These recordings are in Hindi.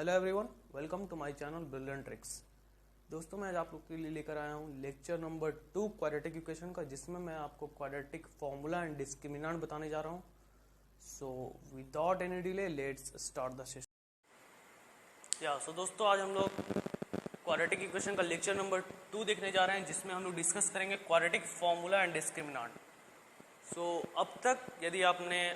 Hello everyone, welcome to my channel brilliant tricks. दोस्तों, मैं आज आप लोग के लिए लेकर आया हूँ लेक्चर नंबर 2 क्वाड्रेटिक इक्वेशन का, जिसमें मैं आपको क्वाड्रेटिक फॉर्मूला एंड डिस्क्रिमिनेंट बताने जा रहा हूँ। So without any delay let's start the session. So दोस्तों, आज हम लोग क्वाड्रेटिक इक्वेशन का लेक्चर नंबर 2 देखने जा रहे हैं, जिसमें हम लोग डिस्कस करेंगे क्वाड्रेटिक फॉर्मूला एंड डिस्क्रिमिनेंट। सो अब तक यदि आपने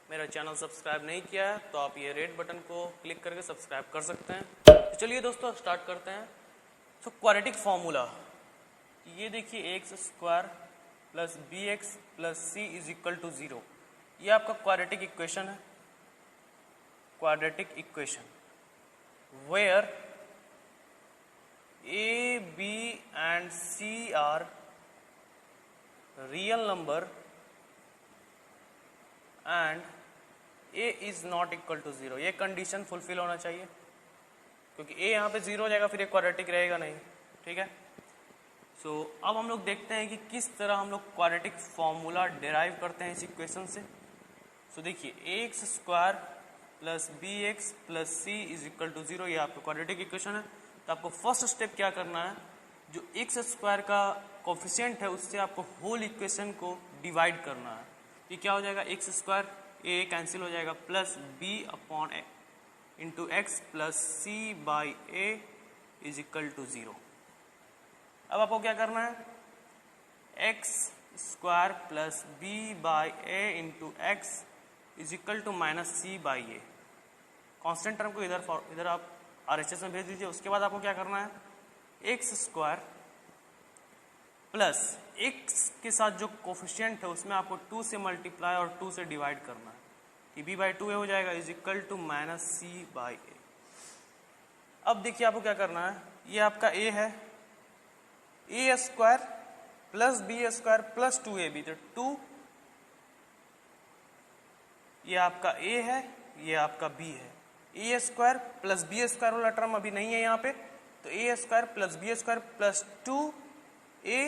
मेरा चैनल सब्सक्राइब नहीं किया है तो आप ये रेड बटन को क्लिक करके सब्सक्राइब कर सकते हैं। तो चलिए दोस्तों, स्टार्ट करते हैं। सो क्वाड्रेटिक फॉर्मूला, ये देखिए x square plus B x plus C is equal to 0। ये आपका क्वाड्रेटिक इक्वेशन है। Quadratic equation where a b and c are real number and a is not equal to 0। ये कंडीशन फुलफिल होना चाहिए, क्योंकि a यहाँ पे 0 हो जाएगा, फिर ये क्वाड्रेटिक रहेगा नहीं। ठीक है। सो अब हम लोग देखते हैं कि किस तरह हम लोग क्वाड्रेटिक फॉर्मूला डिराइव करते हैं इस इक्वेशन से। सो देखिए, x square plus B x plus C is equal to 0, ये आपका क्वाड्रेटिक इक्वेशन है। तो आपको फर्स्ट स्टेप क्या करना है, जो एक्स स्क्वायर का कोफिशिएंट है उससे आपको होल इक्वेशन को डिवाइड करना है। ये क्या हो जाएगा, एक्स स्क्वायर ए कैंसिल हो जाएगा, plus B upon a into x plus c by a is equal to 0। अब आपको क्या करना है, x square plus B by a into x is equal to minus C by a. Constant term को इधर आप RHS में भेज दीजिए। उसके बाद आपको क्या करना है, एक्स स्क्वायर प्लस एक्स के साथ जो कोफिशिएंट है उसमें आपको 2 से मल्टीप्लाई और 2 से डिवाइड करना है। कि b बाई 2a हो जाएगा is equal to minus C by A. अब देखिए आपको क्या करना है, ये आपका a है, a square plus b square plus 2ab, तो 2, ये आपका a है, ये आपका b है। a square plus b square वाला टर्म अभी नहीं है यहाँ पे, तो a square plus b square plus 2a,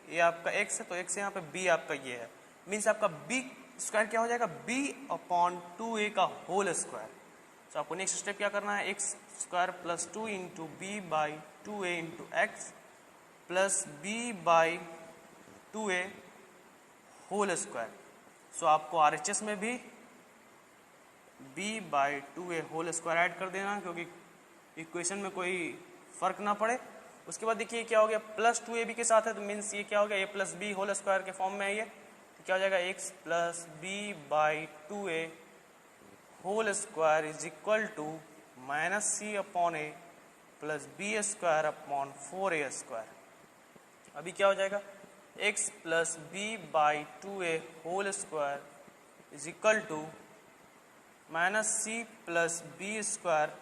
ये आपका x है, तो x यहाँ पे b आपका ये है। मीन्स आपका b स्क्वायर क्या हो जाएगा, b अपॉन 2a का होल स्क्वायर। तो आपको नेक्स्ट स्टेप क्या करना है, x square plus 2 into B by 2a into x plus B by 2a whole square. So आपको RHS में भी b by 2a whole square add कर देना, क्योंकि इक्वेशन में कोई फर्क ना पड़े। उसके बाद देखिए क्या हो गया, प्लस 2ab के साथ है, तो मीन्स ये क्या हो गया, a plus b whole square के फॉर्म में है ये। तो क्या हो जाएगा, x plus B by 2a whole square is equal to minus c upon a plus b square upon 4a square. अभी क्या हो जाएगा, x plus B by 2a whole square is equal to minus c plus b square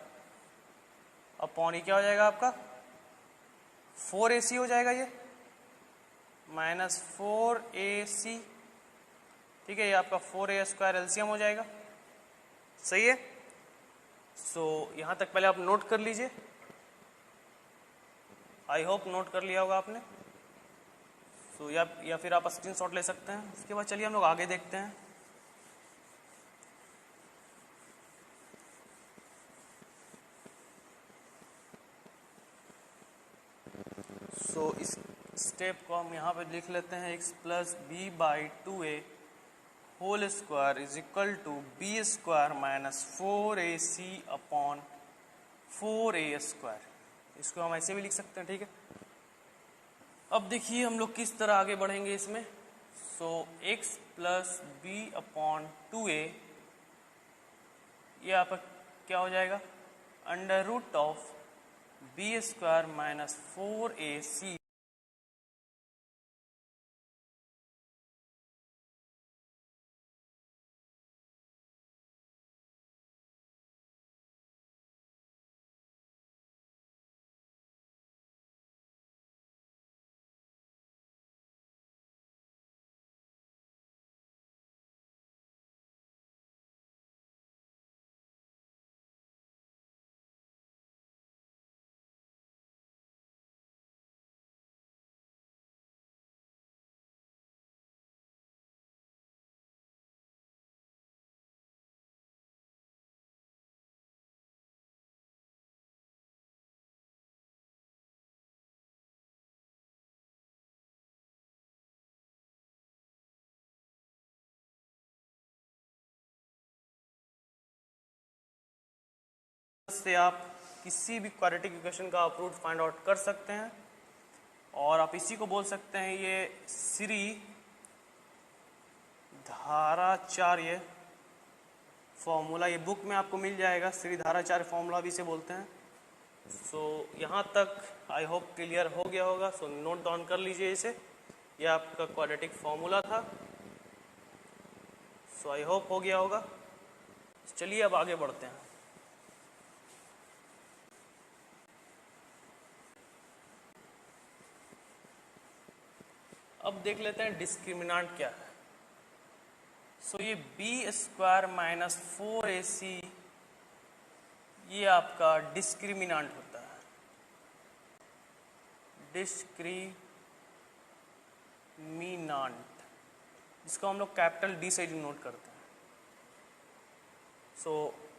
upon, ये क्या हो जाएगा आपका 4ac हो जाएगा, ये माइनस 4ac। ठीक है, ये आपका 4a स्क्वायर एलसीएम हो जाएगा। सही है। सो यहां तक पहले आप नोट कर लीजिए। आई होप नोट कर लिया होगा आपने। सो या फिर आप स्क्रीनशॉट ले सकते हैं। उसके बाद चलिए हम लोग आगे देखते हैं। सो इस स्टेप को हम यहाँ पे लिख लेते हैं, x plus B by 2a whole square is equal to b square minus 4ac upon 4a square. इसको हम ऐसे भी लिख सकते हैं। ठीक है। अब देखिए हम लोग किस तरह आगे बढ़ेंगे इसमें। So X plus B upon 2a, ये आपका क्या हो जाएगा, under root of B square minus 4ac से आप किसी भी क्वाड्रेटिक इक्वेशन का आप रूट फाइंड आउट कर सकते हैं, और आप इसी को बोल सकते हैं ये श्री धाराचार्य फॉर्मूला। ये बुक में आपको मिल जाएगा, श्री धाराचार्य फॉर्मूला भी इसे बोलते हैं। सो यहाँ तक आई होप क्लियर हो गया होगा। सो नोट डाउन कर लीजिए इसे, ये आपका क्वाड्रेटिक फॉर्मूला था। सो आई होप हो गया होगा। चलिए अब आगे बढ़ते हैं। अब देख लेते हैं डिस्क्रिमिनांट क्या है। सो ये बी स्क्वायर माइनस 4ac ये आपका डिस्क्रिमिनांट होता है। डिस्क्रिमिनांट जिसको हम लोग कैपिटल डी से डिनोट करते हैं। सो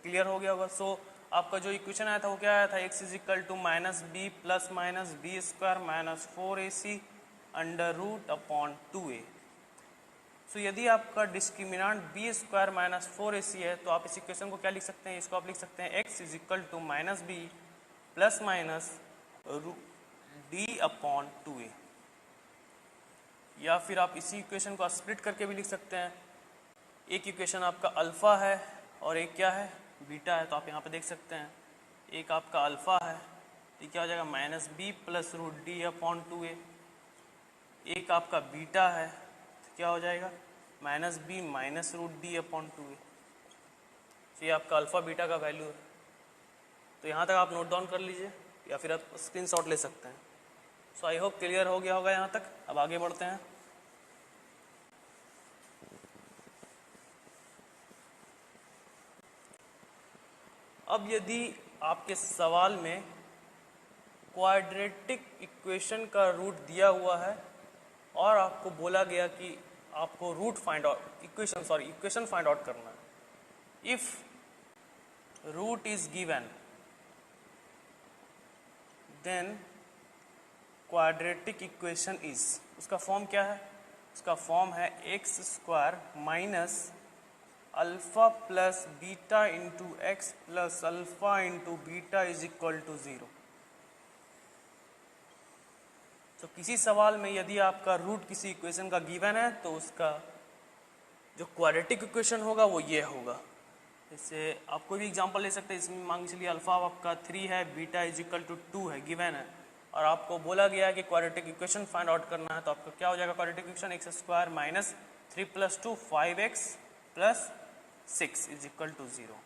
क्लियर हो गया होगा। सो आपका जो इक्वेशन आया था वो क्या आया था, x is equal to minus b plus minus b square minus 4ac under root upon 2a। So यदि आपका डिस्क्रिमिनांट बी स्क्वायर माइनस 4ac है तो आप इस इक्वेशन को क्या लिख सकते हैं, इसको आप लिख सकते हैं x is equal to minus b plus minus d upon 2a। या फिर आप इसी इक्वेशन को स्प्लिट करके भी लिख सकते हैं। एक इक्वेशन आपका अल्फा है और एक क्या है, बीटा है। तो आप यहाँ पे देख सकते हैं, एक आपका अल्फा है तो क्या हो जाएगा minus b plus root d upon 2a। एक आपका बीटा है तो क्या हो जाएगा minus b minus root d upon 2a। तो ये आपका अल्फा बीटा का वैल्यू है। तो यहाँ तक आप नोट डाउन कर लीजिए या फिर आप स्क्रीनशॉट ले सकते हैं। सो आई होप क्लियर हो गया होगा यहाँ तक। अब आगे बढ़ते हैं। अब यदि आपके सवाल में क्वाड्रेटिक इक्वेशन का रूट दिया हुआ है और आपको बोला गया कि आपको root find out equation find out करना है। If root is given then quadratic equation is, उसका फॉर्म क्या है, उसका फॉर्म है x square minus alpha plus beta into x plus alpha into beta is equal to 0। तो किसी सवाल में यदि आपका रूट किसी इक्वेशन का गिवन है तो उसका जो क्वाड्रेटिक इक्वेशन होगा वो ये होगा। जैसे आप कोई भी एग्जांपल ले सकते हैं। इसमें मान के चलिए अल्फा आपका 3 है, बीटा इज इक्वल टू 2 है, गिवन है, और आपको बोला गया है कि क्वाड्रेटिक इक्वेशन फाइंड आउट करना है। तो आपका क्या हो जाएगा quadratic equation, x square minus 3 plus 2 5x plus 6 is equal to 0।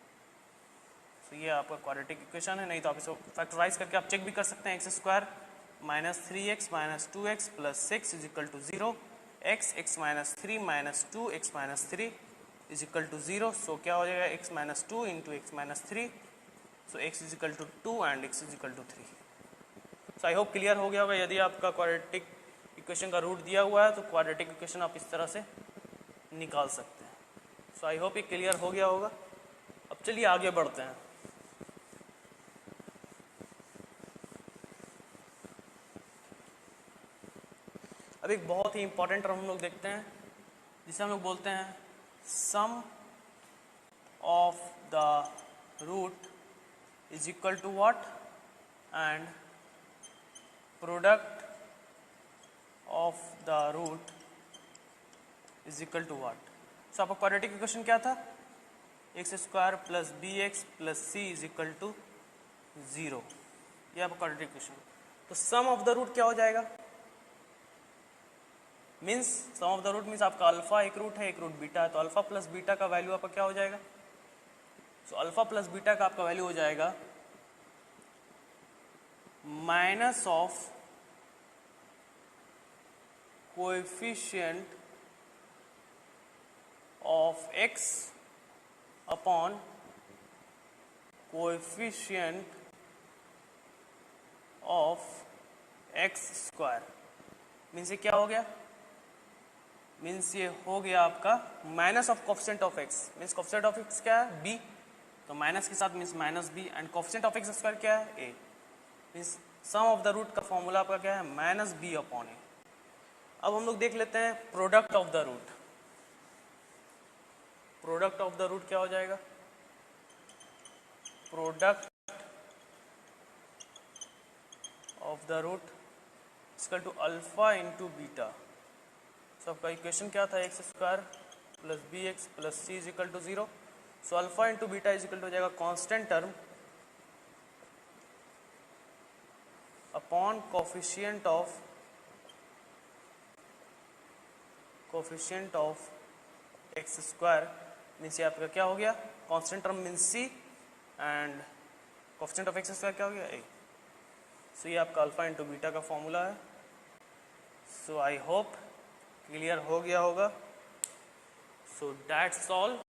तो ये आपका क्वाड्रेटिक इक्वेशन है। नहीं तो आप इसको फैक्टराइज करके आप चेक भी कर सकते हैं। X square minus 3x minus 2x plus 6 is equal to 0, x minus 3 minus 2 x minus 3 is equal to 0। So क्या हो जाएगा x minus 2 into x minus 3। So x is equal to 2 and x is equal to 3। So I hope clear हो गया होगा। यदि आपका क्वाड्रेटिक इक्वेशन का रूट दिया हुआ है तो क्वाड्रेटिक इक्वेशन आप इस तरह से निकाल सकते हैं। सो आई होप ये क्लियर हो गया होगा। अब चलिए आगे बढ़ते हैं। अब एक बहुत ही इंपॉर्टेंट टर्म हम लोग देखते हैं जिसे हम लोग बोलते हैं sum of the root is equal to what and product of the root is equal to what. So आपका क्वाड्रेटिक इक्वेशन क्या था, X square plus B x plus C is equal to 0। ये आपका क्वाड्रेटिक इक्वेशन। तो सम ऑफ द रूट क्या हो जाएगा, means sum of the root means आपका अल्फा एक रूट है एक रूट बीटा है। तो अल्फा प्लस बीटा का वैल्यू आपका क्या हो जाएगा, सो अल्फा प्लस बीटा का आपका वैल्यू हो जाएगा minus of coefficient of X upon coefficient of X square. Means ये क्या हो गया, मीन्स ये हो गया आपका minus of coefficient of X. Means coefficient of X क्या है, बी, तो माइनस के साथ means minus B, and coefficient of X square क्या है, A. Means sum of the root का फॉर्मूला आपका क्या है, माइनस बी अपॉन ए। अब हम लोग देख लेते हैं product of the root. Product of the root क्या हो जाएगा, product of the root equal to alpha into beta. So आपका इक्वेशन क्या था, X square plus B x plus C is equal to 0। So alpha into beta is equal to हो जाएगा constant term upon coefficient of X square, means ये आपका क्या हो गया, constant term means C and coefficient of X square क्या हो गया, ए। सो ये आपका अल्फा इंटू बीटा का फॉर्मूला है। सो आई होप क्लियर हो गया होगा। So that's all.